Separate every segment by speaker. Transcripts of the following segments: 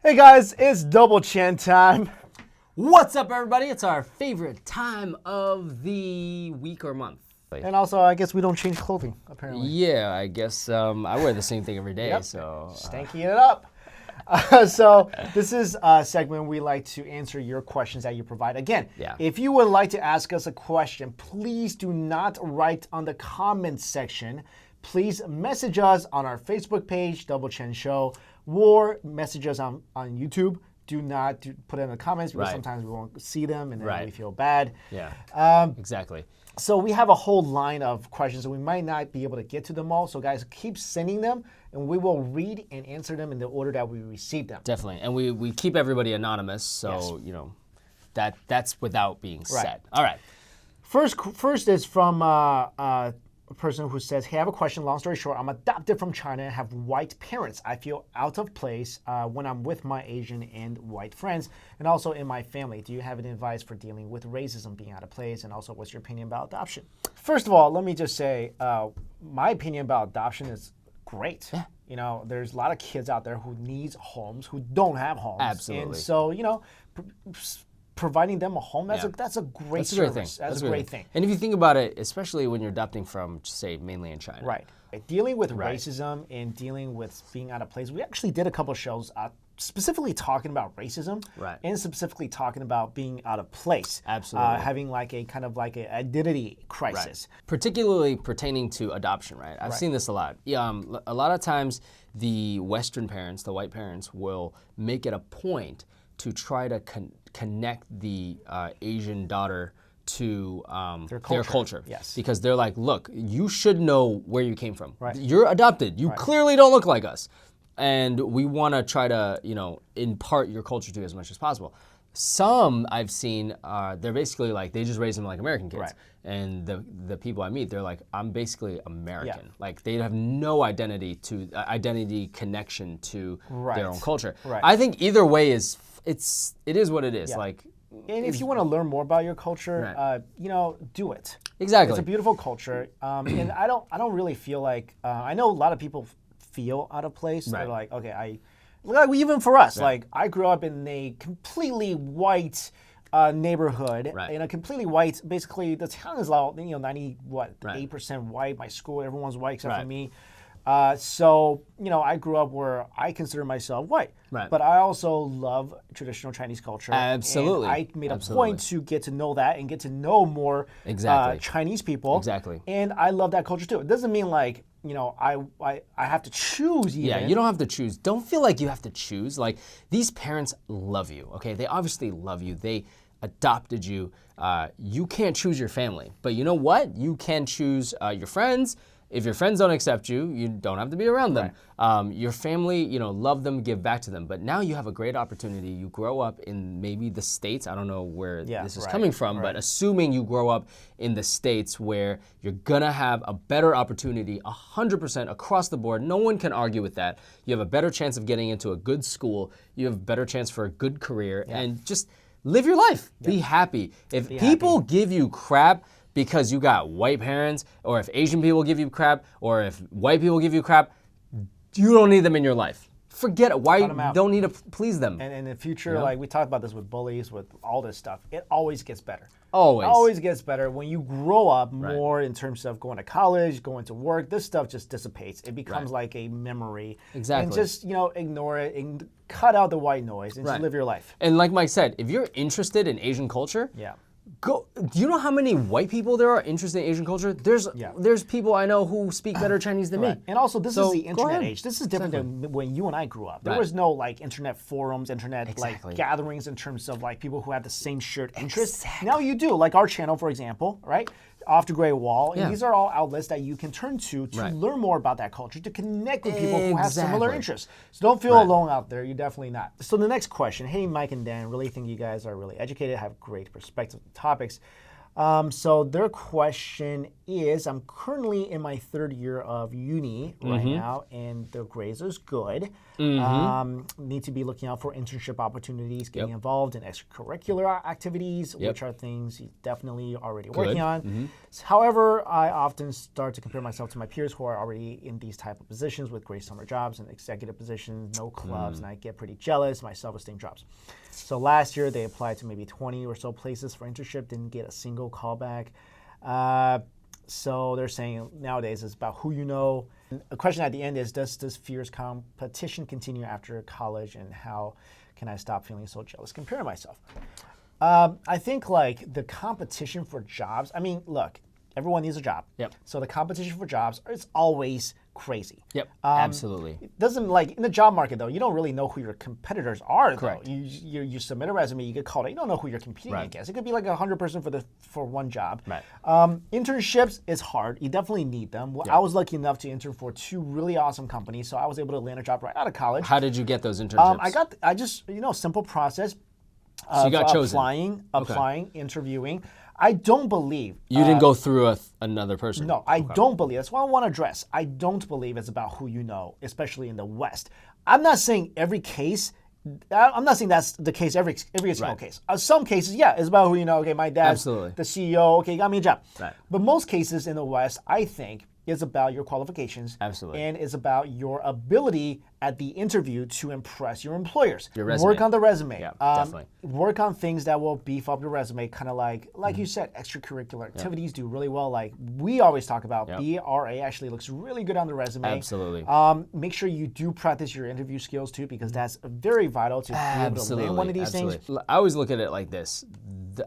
Speaker 1: Hey guys, it's Double Chin time.
Speaker 2: What's up, everybody? It's our favorite time of the week or month.
Speaker 1: And also, I guess we don't change clothing, apparently.
Speaker 2: Yeah, I guess I wear the same thing every day,
Speaker 1: Yep.
Speaker 2: so...
Speaker 1: Stanky it up. So this is a segment we like to answer your questions that you provide. Again, if you would like to ask us a question, please do not write on the comments section. Please message us on our Facebook page, Double Chin Show, or message us on YouTube. Do not put it in the comments because sometimes we won't see them and then we feel bad.
Speaker 2: Yeah, exactly.
Speaker 1: So we have a whole line of questions and we might not be able to get to them all. So guys, keep sending them and we will read and answer them in the order that we receive them.
Speaker 2: Definitely. And we keep everybody anonymous, so you know that's without being said. All right.
Speaker 1: First is from a person who says, hey, I have a question. Long story short, I'm adopted from China and have white parents. I feel out of place when I'm with my Asian and white friends and also in my family. Do you have any advice for dealing with racism being out of place? And also, what's your opinion about adoption? First of all, let me just say, my opinion about adoption is great. Yeah. You know, there's a lot of kids out there who needs homes, who don't have homes.
Speaker 2: Absolutely.
Speaker 1: And so, you know, providing them a home, that's a great service. That's a great thing.
Speaker 2: And if you think about it, especially when you're adopting from, say, mainland China.
Speaker 1: Right. Dealing with racism and dealing with being out of place, we actually did a couple of shows specifically talking about racism and specifically talking about being out of place.
Speaker 2: Absolutely.
Speaker 1: Having like a kind of like an identity crisis.
Speaker 2: Particularly pertaining to adoption, right? I've seen this a lot. A lot of times the Western parents, the white parents, will make it a point to try to connect the Asian daughter to their culture.
Speaker 1: Yes.
Speaker 2: Because they're like, look, you should know where you came from. Right. You're adopted. You clearly don't look like us. And we want to try to, you know, impart your culture to you as much as possible. Some I've seen, they're basically like, they just raise them like American kids. Right. And the people I meet, they're like, I'm basically American. Yeah. Like they have no identity connection to their own culture. Right. I think either way it is what it is. Yeah. Like,
Speaker 1: and if you want to learn more about your culture, you know, do it.
Speaker 2: Exactly.
Speaker 1: It's a beautiful culture, and I don't really feel like I know a lot of people feel out of place. They're like, okay, like even for us, like I grew up in a completely white neighborhood, in a completely white. Basically, the town is all 8% white. My school, everyone's white except for me. So, you know, I grew up where I consider myself white, but I also love traditional Chinese culture.
Speaker 2: Absolutely.
Speaker 1: And I made a point to get to know that and get to know more Chinese people.
Speaker 2: Exactly.
Speaker 1: And I love that culture too. It doesn't mean like, you know, I have to choose even.
Speaker 2: Yeah, you don't have to choose. Don't feel like you have to choose. Like, these parents love you, okay? They obviously love you. They adopted you. You can't choose your family. But you know what? You can choose your friends. If your friends don't accept you, you don't have to be around them. Your family, you know, love them, give back to them. But now you have a great opportunity. You grow up in maybe the States. I don't know where this is coming from, but assuming you grow up in the States where you're gonna have a better opportunity 100% across the board. No one can argue with that. You have a better chance of getting into a good school. You have a better chance for a good career and just live your life. Be happy. If people give you crap because you got white parents, or if Asian people give you crap, or if white people give you crap, you don't need them in your life. Forget it. Why you don't need to please them.
Speaker 1: And in the future, like we talked about this with bullies, with all this stuff, it always gets better.
Speaker 2: Always.
Speaker 1: It always gets better. When you grow up more in terms of going to college, going to work, this stuff just dissipates. It becomes like a memory. Exactly. And just, you know, ignore it and cut out the white noise and just live your life.
Speaker 2: And like Mike said, if you're interested in Asian culture, go. Do you know how many white people there are interested in Asian culture? There's people I know who speak better Chinese than me.
Speaker 1: And also, this is the internet age. This is different than when you and I grew up. There was no like internet forums, internet like gatherings in terms of like people who had the same shared interests. Now you do, like our channel, for example, right? Off the Great Wall. And these are all outlets that you can turn to learn more about that culture, to connect with people who have similar interests. So don't feel alone out there. You're definitely not. So the next question, hey, Mike and Dan, really think you guys are really educated, have great perspective on topics. So their question is, I'm currently in my 3rd year of uni right now, and the grades is good. Need to be looking out for internship opportunities, getting involved in extracurricular activities, which are things you definitely already working on. However, I often start to compare myself to my peers who are already in these type of positions with great summer jobs and executive positions, no clubs, and I get pretty jealous. My self-esteem drops. So last year, they applied to maybe 20 or so places for internship, didn't get a single callback. So they're saying nowadays it's about who you know. And a question at the end is, does this fierce competition continue after college, and how can I stop feeling so jealous comparing myself? I think like the competition for jobs, I mean, look, everyone needs a job. So the competition for jobs is always crazy.
Speaker 2: Absolutely.
Speaker 1: It doesn't, like in the job market though, you don't really know who your competitors are.
Speaker 2: Correct.
Speaker 1: Though. You submit a resume, you get called out, you don't know who you're competing against. It could be like 100 person for one job. Internships is hard. You definitely need them. Well, I was lucky enough to intern for 2 really awesome companies, so I was able to land a job right out of college.
Speaker 2: How did you get those internships?
Speaker 1: I just simple process.
Speaker 2: So you got chosen.
Speaker 1: Applying, interviewing. I don't believe.
Speaker 2: You didn't go through another person?
Speaker 1: No, I don't believe. That's what I want to address. I don't believe it's about who you know, especially in the West. I'm not saying every case. I'm not saying that's the case every single case. Some cases, yeah, it's about who you know. Okay, my dad's the CEO. Okay, got me a job. But most cases in the West, I think, is about your qualifications. And it's about your ability at the interview to impress your employers.
Speaker 2: Your resume.
Speaker 1: Work on the resume.
Speaker 2: Definitely.
Speaker 1: Work on things that will beef up your resume, kind of like you said, extracurricular activities do really well. Like we always talk about, BRA actually looks really good on the resume. Make sure you do practice your interview skills too, because that's very vital to be able to land one of these things.
Speaker 2: I always look at it like this.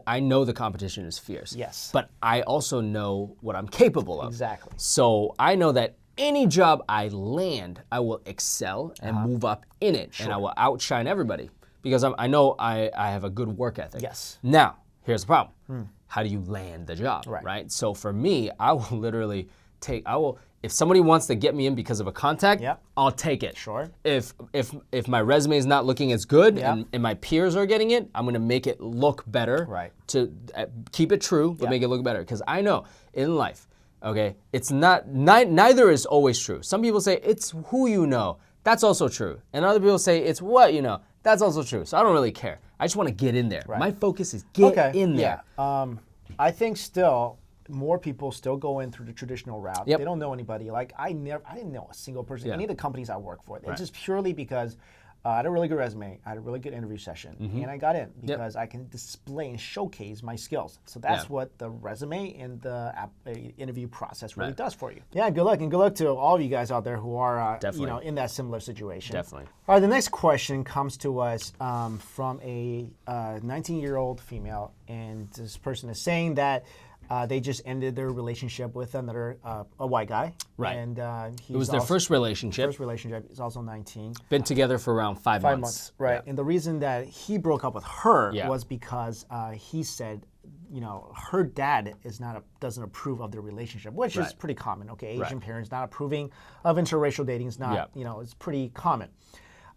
Speaker 2: I know the competition is fierce. But I also know what I'm capable of. So I know that any job I land, I will excel and move up in it, and I will outshine everybody because I know I have a good work ethic. Now, here's the problem. How do you land the job, right? So for me, I will literally if somebody wants to get me in because of a contact, I'll take it. If my resume is not looking as good and my peers are getting it, I'm gonna make it look better to keep it true, but make it look better. Because I know in life, okay, it's neither is always true. Some people say it's who you know. That's also true. And other people say it's what you know. That's also true. So I don't really care. I just want to get in there. My focus is get in there.
Speaker 1: I think still more people still go in through the traditional route. They don't know anybody. Like I didn't know a single person. Any of the companies I work for. It's just purely because I had a really good resume, I had a really good interview session, and I got in because I can display and showcase my skills. So that's what the resume and the interview process really does for you. Yeah, good luck, and good luck to all of you guys out there who are in that similar situation. All right, the next question comes to us from a 19-year-old female, and this person is saying that they just ended their relationship with another a white guy. And
Speaker 2: it was their first relationship.
Speaker 1: He's also 19.
Speaker 2: Been together for around 5 months.
Speaker 1: And the reason that he broke up with her was because he said, her dad doesn't approve of their relationship, which is pretty common. Okay, Asian parents not approving of interracial dating is not, it's pretty common.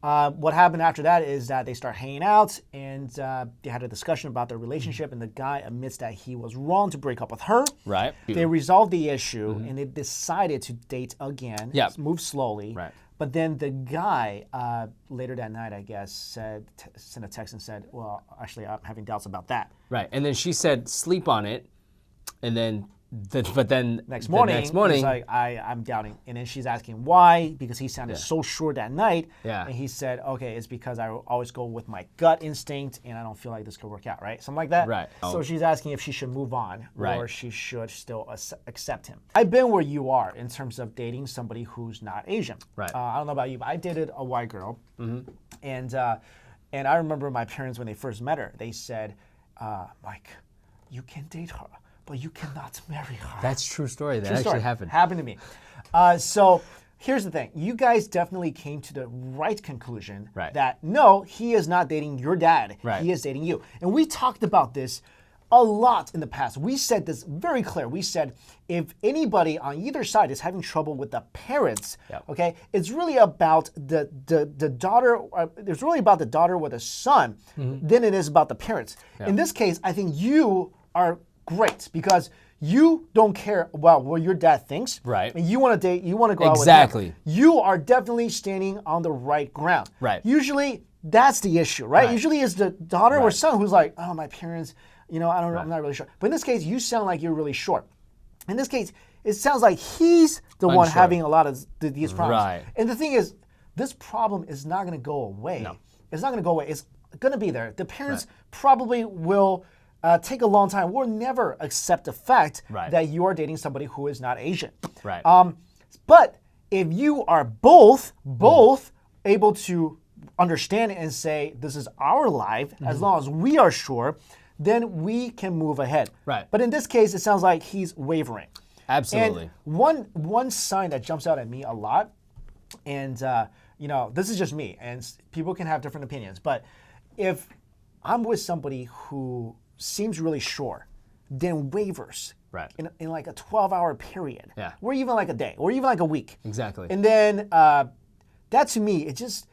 Speaker 1: What happened after that is that they start hanging out, and they had a discussion about their relationship, and the guy admits that he was wrong to break up with her. They resolved the issue, and they decided to date again, move slowly. But then the guy, later that night, I guess, sent a text and said, well, actually, I'm having doubts about that.
Speaker 2: And then she said, sleep on it, and then... But then
Speaker 1: next morning, he's like, I'm doubting. And then she's asking why, because he sounded so sure that night. And he said, okay, it's because I always go with my gut instinct, and I don't feel like this could work out, right? Something like that. So she's asking if she should move on or she should still accept him. I've been where you are in terms of dating somebody who's not Asian. I don't know about you, but I dated a white girl. And I remember my parents, when they first met her, they said, Mike, you can date her, but you cannot marry her.
Speaker 2: That's a true story. That actually happened.
Speaker 1: Happened to me. So here's the thing. You guys definitely came to the right conclusion that no, he is not dating your dad. He is dating you. And we talked about this a lot in the past. We said this very clear. We said if anybody on either side is having trouble with the parents, okay, it's really about the daughter. It's really about the daughter or the son than it is about the parents. In this case, I think you are great, because you don't care about what your dad thinks.
Speaker 2: Right.
Speaker 1: And you want to date, you want to go out with
Speaker 2: Exactly.
Speaker 1: him. You are definitely standing on the right ground.
Speaker 2: Right.
Speaker 1: Usually, that's the issue, right? Usually it's the daughter or son who's like, oh, my parents, I don't know, I'm not really sure. But in this case, you sound like you're really sure. In this case, it sounds like he's the one having a lot of these problems.
Speaker 2: Right.
Speaker 1: And the thing is, this problem is not going to go away.
Speaker 2: No.
Speaker 1: It's not going to go away. It's going to be there. The parents probably will take a long time. Will never accept the fact that you are dating somebody who is not Asian.
Speaker 2: Right.
Speaker 1: But if you are both able to understand it and say, this is our life, as long as we are sure, then we can move ahead.
Speaker 2: Right.
Speaker 1: But in this case, it sounds like he's wavering.
Speaker 2: Absolutely.
Speaker 1: And one sign that jumps out at me a lot, and this is just me, and people can have different opinions, but if I'm with somebody who seems really sure, then wavers in like a 12-hour period, or even like a day, or even like a week.
Speaker 2: Exactly.
Speaker 1: And then that to me, it just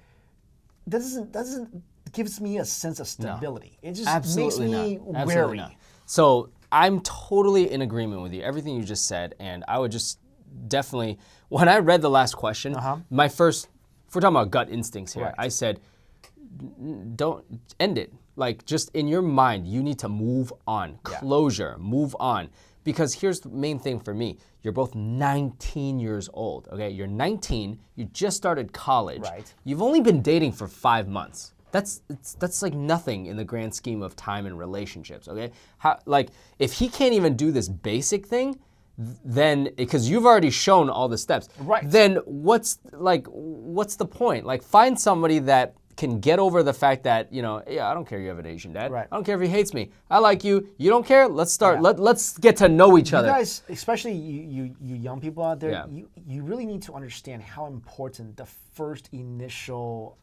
Speaker 1: doesn't gives me a sense of stability. It just makes me wary.
Speaker 2: Not. So I'm totally in agreement with you, everything you just said, and I would just definitely, when I read the last question, my first, if we're talking about gut instincts here, I said, don't end it. Like, just in your mind, you need to move on. Closure, move on. Because here's the main thing for me. You're both 19 years old, okay? You're 19, you just started college.
Speaker 1: Right.
Speaker 2: You've only been dating for 5 months. That's like nothing in the grand scheme of time and relationships, okay? If he can't even do this basic thing, then, because you've already shown all the steps, then what's the point? Like, find somebody that can get over the fact that, I don't care you have an Asian dad. I don't care if he hates me. I like you. You don't care? Let's start. Let's get to know each other.
Speaker 1: You guys, especially you young people out there, you really need to understand how important the first initial,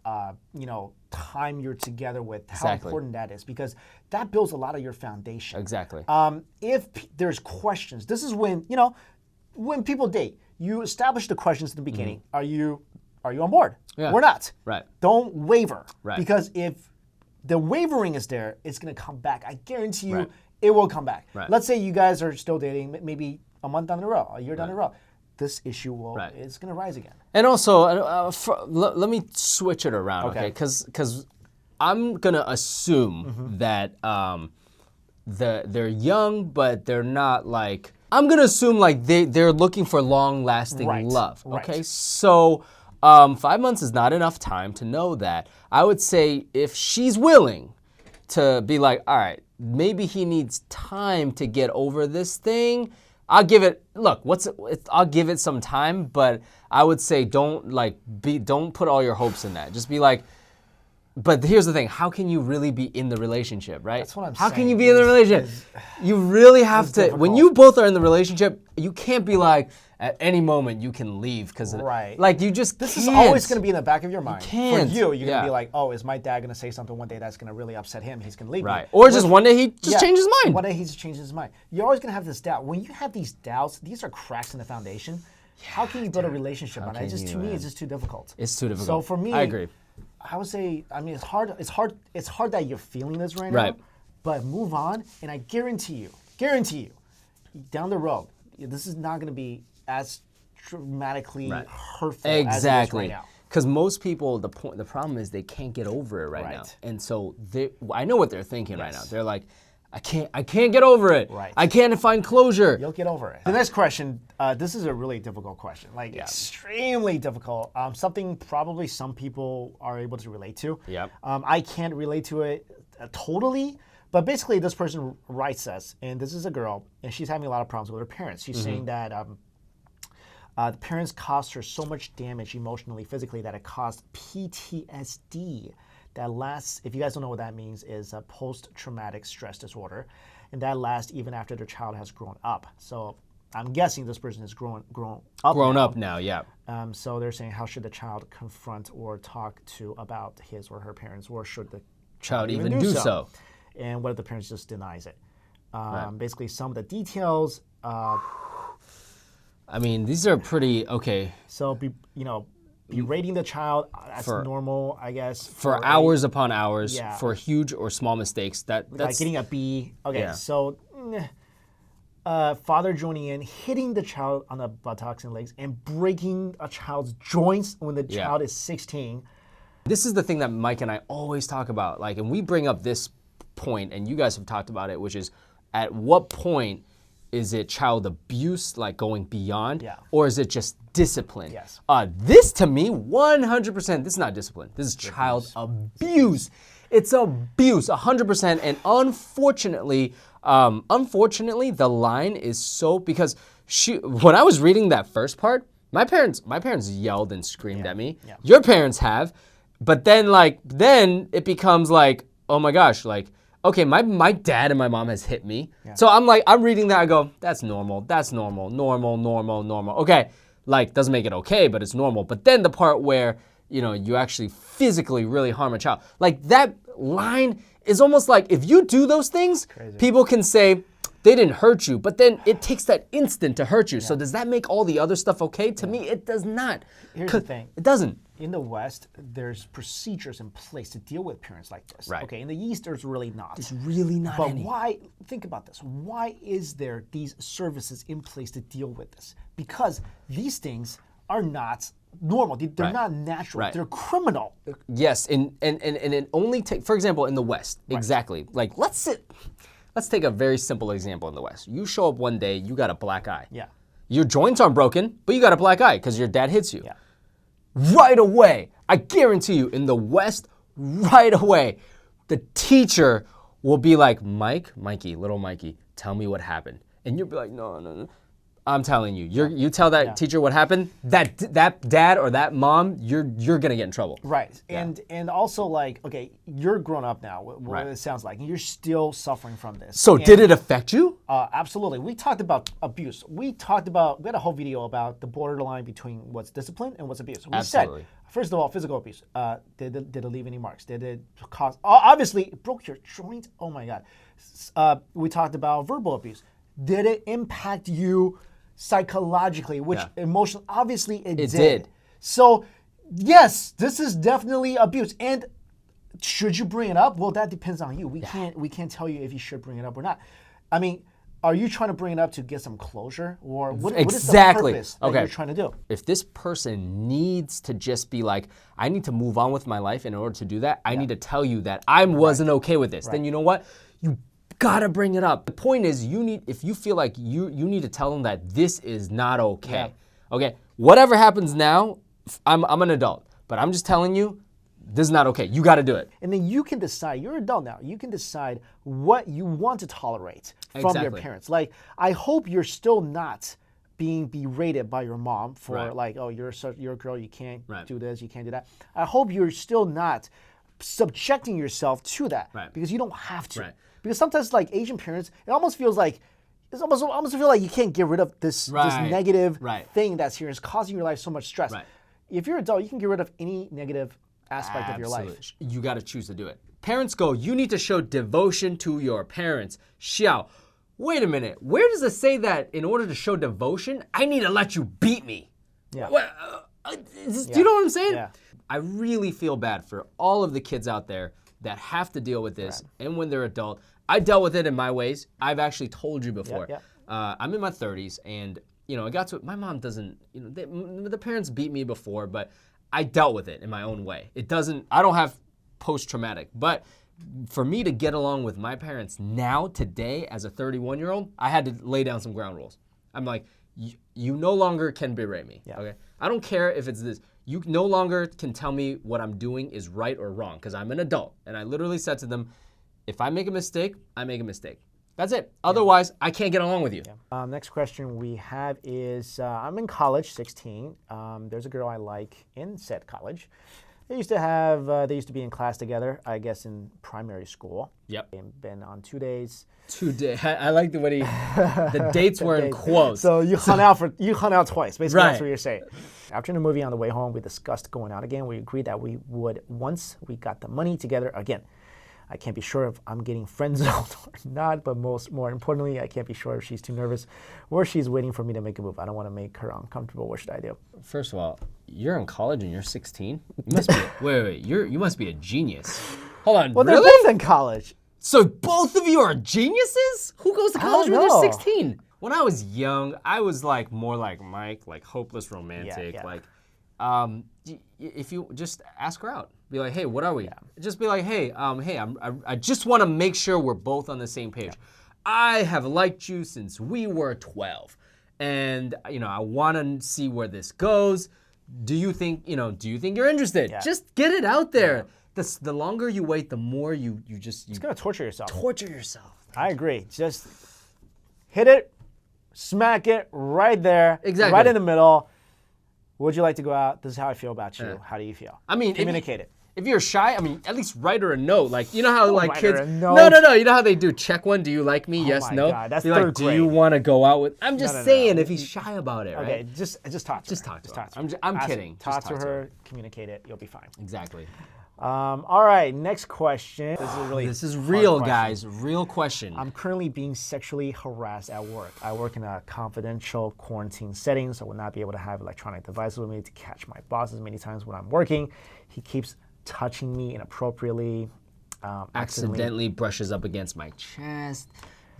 Speaker 1: time you're together with, how important that is, because that builds a lot of your foundation.
Speaker 2: Exactly.
Speaker 1: If there's questions, this is when, when people date, you establish the questions in the beginning. Are you on board? We're not.
Speaker 2: Right.
Speaker 1: Don't waver.
Speaker 2: Right.
Speaker 1: Because if the wavering is there, it's going to come back. I guarantee you it will come back.
Speaker 2: Right.
Speaker 1: Let's say you guys are still dating maybe a month down the road, a year down the road. This issue is going to rise again.
Speaker 2: And also, let me switch it around, okay? Because I'm going to assume that they're young, but they're not like... I'm going to assume like they're looking for long-lasting love, okay? So... 5 months is not enough time to know that. I would say if she's willing to be like, all right, maybe he needs time to get over this thing, I'll give it, I'll give it some time, but I would say don't put all your hopes in that. Just be like, but here's the thing, how can you really be in the relationship, right?
Speaker 1: That's what I'm
Speaker 2: saying. How can you be
Speaker 1: in
Speaker 2: the relationship? You really have to, when you both are in the relationship, you can't be like, at any moment you can leave because like you just
Speaker 1: this
Speaker 2: can't.
Speaker 1: is always going to be in the back of your mind.
Speaker 2: You can't.
Speaker 1: For you're going to be like, oh, is my dad going to say something one day that's going to really upset him? He's going to leave me.
Speaker 2: Or just one day he just changes his mind.
Speaker 1: One day he just changes his mind. You're always going to have this doubt. When you have these doubts, these are cracks in the foundation. How can you build a relationship on that? To me, it's just too difficult.
Speaker 2: It's too difficult.
Speaker 1: So for me,
Speaker 2: I agree.
Speaker 1: I would say, it's hard. It's hard that you're feeling this right now. But move on, and I guarantee you, down the road, this is not going to be as dramatically hurtful as it is right now.
Speaker 2: Because most people, the problem is they can't get over it right now, and so I know what they're thinking right now. They're like, I can't get over it. I can't find closure.
Speaker 1: You'll get over it. The next question, this is a really difficult question, extremely difficult. Something probably some people are able to relate to. I can't relate to it totally, but basically this person writes us, and this is a girl, and she's having a lot of problems with her parents. She's saying that the parents caused her so much damage emotionally, physically, that it caused PTSD. That lasts, if you guys don't know what that means, is a post-traumatic stress disorder. And that lasts even after their child has grown up. So I'm guessing this person is grown up now. So they're saying, how should the child confront or talk to about his or her parents, or should the child even do so? And what if the parents just denies it? Basically, some of the details.
Speaker 2: These are pretty,
Speaker 1: So, berating the child, that's normal, I guess.
Speaker 2: For hours upon hours, for huge or small mistakes. That's
Speaker 1: like getting a B. So father joining in, hitting the child on the buttocks and legs, and breaking a child's joints when the child is 16.
Speaker 2: This is the thing that Mike and I always talk about, like, and we bring up this point, and you guys have talked about it, which is at what point is it child abuse, like going beyond, or is it just discipline?
Speaker 1: Yes.
Speaker 2: This to me, 100%, this is not discipline. This is child abuse. It's abuse, 100%. And unfortunately, the line is so, because when I was reading that first part, my parents yelled and screamed at me.
Speaker 1: Yeah.
Speaker 2: Your parents have, but then then it becomes like, oh my gosh, like, okay, my dad and my mom has hit me. Yeah. So I'm reading that, I go, that's normal, normal. Okay, like, doesn't make it okay, but it's normal. But then the part where, you actually physically really harm a child. Like, that line is almost like, if you do those things, people can say they didn't hurt you, but then it takes that instant to hurt you. Yeah. So does that make all the other stuff okay? To me, it does not.
Speaker 1: Here's the thing.
Speaker 2: It doesn't.
Speaker 1: In the West, there's procedures in place to deal with parents like this.
Speaker 2: Right.
Speaker 1: Okay, in the East, there's really not.
Speaker 2: There's really not
Speaker 1: But
Speaker 2: any.
Speaker 1: why, think about this, why is there these services in place to deal with this? Because these things are not normal. They're not natural.
Speaker 2: Right.
Speaker 1: They're criminal.
Speaker 2: Yes, and it only takes, for example, in the West, exactly. Like, let's take a very simple example in the West. You show up one day, you got a black eye.
Speaker 1: Yeah.
Speaker 2: Your joints aren't broken, but you got a black eye because your dad hits you.
Speaker 1: Yeah.
Speaker 2: Right away, I guarantee you, in the West, right away, the teacher will be like, Mikey, little Mikey, tell me what happened. And you'll be like, no. I'm telling you, you tell that teacher what happened, that dad or that mom, you're gonna get in trouble.
Speaker 1: Right, and also, like, okay, you're grown up now, what it sounds like, and you're still suffering from this.
Speaker 2: So did it affect you?
Speaker 1: Absolutely. We talked about abuse. We had a whole video about the borderline between what's discipline and what's abuse. We said, first of all, physical abuse. Did it leave any marks? Did it cause, obviously, it broke your joint? Oh my God. We talked about verbal abuse. Did it impact you psychologically, which emotionally, obviously it did. So yes, this is definitely abuse. And should you bring it up? Well, that depends on you. We can't tell you if you should bring it up or not. I mean, are you trying to bring it up to get some closure, or what is the purpose that you're trying to do?
Speaker 2: If this person needs to just be like, I need to move on with my life, in order to do that, I need to tell you that I wasn't okay with this. Then you know what? You gotta bring it up. The point is, if you feel like you need to tell them that this is not okay. Okay, whatever happens now, I'm an adult, but I'm just telling you, this is not okay. You gotta do it.
Speaker 1: And then you can decide, you're an adult now, you can decide what you want to tolerate from your parents. Like, I hope you're still not being berated by your mom for like, oh, you're a girl, you can't do this, you can't do that. I hope you're still not subjecting yourself to that, because you don't have to. Because sometimes, like, Asian parents, it almost feels like, almost feel like you can't get rid of this negative thing that's here. It's causing your life so much stress. If you're an adult, you can get rid of any negative aspect of your life.
Speaker 2: You got to choose to do it. Parents go, you need to show devotion to your parents. Xiao, wait a minute. Where does it say that in order to show devotion, I need to let you beat me? Do you know what I'm saying? I really feel bad for all of the kids out there that have to deal with this, and when they're adult. I dealt with it in my ways. I've actually told you before. I'm in my 30s, and I got to, my mom doesn't, the parents beat me before, but I dealt with it in my own way. I don't have post-traumatic, but for me to get along with my parents now, today, as a 31-year-old, I had to lay down some ground rules. I'm like, you no longer can berate me, okay? I don't care if it's this. You no longer can tell me what I'm doing is right or wrong, because I'm an adult. And I literally said to them, if I make a mistake, I make a mistake. That's it. Otherwise, I can't get along with you.
Speaker 1: Next question we have is, I'm in college, 16. There's a girl I like in said college. They used to be in class together, I guess in primary school. They've been on 2 days.
Speaker 2: 2 days. I like the way the dates were in quotes.
Speaker 1: So you hung out twice. Basically, that's what you're saying. After the movie, on the way home, we discussed going out again. We agreed that we would once we got the money together again. I can't be sure if I'm getting friend zoned or not, but more importantly, I can't be sure if she's too nervous or she's waiting for me to make a move. I don't want to make her uncomfortable. What should I do?
Speaker 2: First of all, you're in college and you're 16? You must be wait, you must be a genius. Hold on,
Speaker 1: well,
Speaker 2: really?
Speaker 1: They're both in college.
Speaker 2: So both of you are geniuses? Who goes to college when they're 16? When I was young, I was like more like Mike, like hopeless romantic.
Speaker 1: Yeah.
Speaker 2: Like, if you just ask her out, be like, hey, what are we? Yeah. Just be like, hey, I just want to make sure we're both on the same page. Yeah. I have liked you since we were 12, and I want to see where this goes. Do you think you're interested? Yeah. Just get it out there. Yeah. The longer you wait, the more you it's
Speaker 1: gonna torture yourself.
Speaker 2: Torture yourself.
Speaker 1: I agree. Just hit it. Smack it right there,
Speaker 2: exactly,
Speaker 1: right in the middle. Would you like to go out? This is how I feel about you.
Speaker 2: Yeah.
Speaker 1: How do you feel?
Speaker 2: I mean,
Speaker 1: communicate it.
Speaker 2: If you're shy, I mean, at least write her a note. Like, you know how like kids.
Speaker 1: No.
Speaker 2: You know how they do check one. Do you like me? Yes, no.
Speaker 1: God, that's
Speaker 2: Be
Speaker 1: third
Speaker 2: like,
Speaker 1: grade.
Speaker 2: do you want to go out with? I'm just saying,
Speaker 1: No.
Speaker 2: if he's shy about it, right?
Speaker 1: Okay, just talk to her.
Speaker 2: Talk to her. I'm kidding.
Speaker 1: Talk to her. Communicate it. You'll be fine.
Speaker 2: Exactly.
Speaker 1: All right, next question.
Speaker 2: This is real, guys. Real question.
Speaker 1: I'm currently being sexually harassed at work. I work in a confidential quarantine setting, so I will not be able to have electronic devices with me to catch my bosses many times when I'm working. He keeps touching me inappropriately.
Speaker 2: Accidentally brushes up against my chest.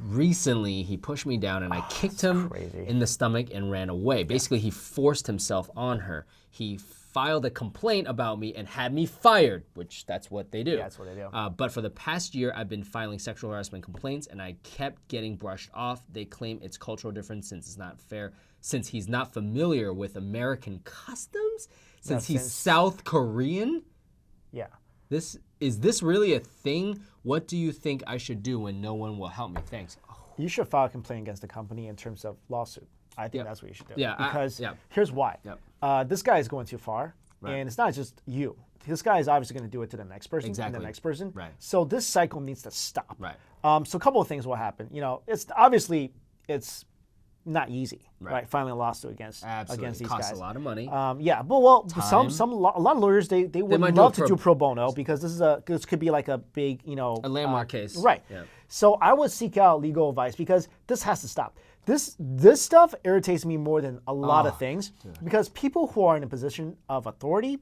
Speaker 2: Recently, he pushed me down and I kicked him in the stomach and ran away. Basically, he forced himself on her. He filed a complaint about me and had me fired, which that's what they do.
Speaker 1: Yeah, that's what they do.
Speaker 2: But for the past year, I've been filing sexual harassment complaints and I kept getting brushed off. They claim it's cultural difference since it's not fair, since he's not familiar with American customs, since he's South Korean.
Speaker 1: Yeah.
Speaker 2: Is this really a thing? What do you think I should do when no one will help me? Thanks.
Speaker 1: You should file a complaint against the company in terms of lawsuit. I think that's what you should do.
Speaker 2: Yeah.
Speaker 1: Because here's why. This guy is going too far, and it's not just you. This guy is obviously going to do it to the next person and the next person.
Speaker 2: Right.
Speaker 1: So this cycle needs to stop.
Speaker 2: Right.
Speaker 1: So a couple of things will happen. It's obviously not easy, right? Filing a lawsuit against these guys.
Speaker 2: It costs a lot of money.
Speaker 1: Yeah, but a lot of lawyers they would love to do pro bono because this could be like a big
Speaker 2: a landmark case,
Speaker 1: right? Yeah. So I would seek out legal advice because this has to stop. This stuff irritates me more than a lot of things because people who are in a position of authority,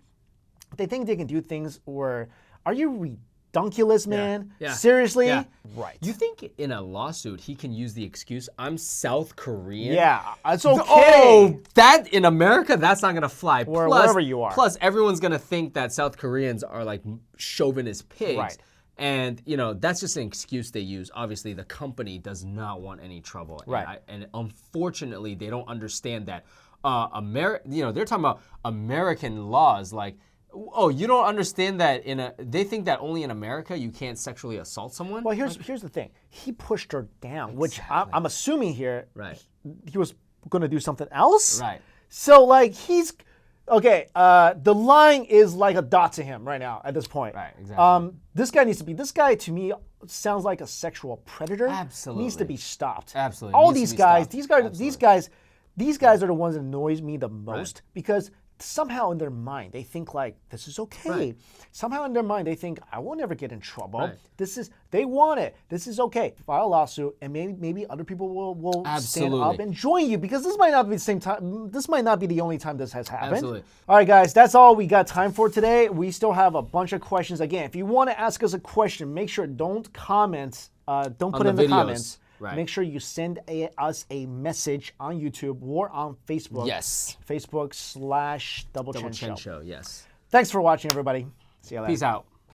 Speaker 1: they think they can do things where, are you ridiculous, man?
Speaker 2: Yeah.
Speaker 1: Seriously?
Speaker 2: Yeah.
Speaker 1: Right.
Speaker 2: You think in a lawsuit he can use the excuse, I'm South Korean?
Speaker 1: Yeah, it's okay.
Speaker 2: Oh, that in America, that's not gonna fly.
Speaker 1: Or wherever you are.
Speaker 2: Plus, everyone's gonna think that South Koreans are like chauvinist pigs.
Speaker 1: Right.
Speaker 2: And that's just an excuse they use. Obviously, the company does not want any trouble.
Speaker 1: Right.
Speaker 2: And unfortunately, they don't understand that they're talking about American laws. Like, oh, you don't understand that they think that only in America you can't sexually assault someone?
Speaker 1: Well, here's the thing. He pushed her down, which I'm assuming here he was going to do something else.
Speaker 2: Right.
Speaker 1: So, like, okay, the line is like a dot to him right now at this point.
Speaker 2: Right, exactly.
Speaker 1: This guy to me sounds like a sexual predator.
Speaker 2: Absolutely.
Speaker 1: Needs to be stopped.
Speaker 2: Absolutely.
Speaker 1: All these guys, these guys are the ones that annoys me the most because somehow in their mind they think like this is okay.
Speaker 2: Right.
Speaker 1: Somehow in their mind they think I will never get in trouble.
Speaker 2: Right.
Speaker 1: They want it. This is okay. File a lawsuit and maybe other people will stand up and join you because this might not be the same time. This might not be the only time this has happened.
Speaker 2: Absolutely.
Speaker 1: All right, guys, that's all we got time for today. We still have a bunch of questions. Again, if you want to ask us a question, make sure don't comment. Don't put it in the comments.
Speaker 2: Right.
Speaker 1: Make sure you send us a message on YouTube or on Facebook.
Speaker 2: Yes.
Speaker 1: Facebook /Double Chin Show.
Speaker 2: Yes.
Speaker 1: Thanks for watching, everybody. See you later.
Speaker 2: Peace out.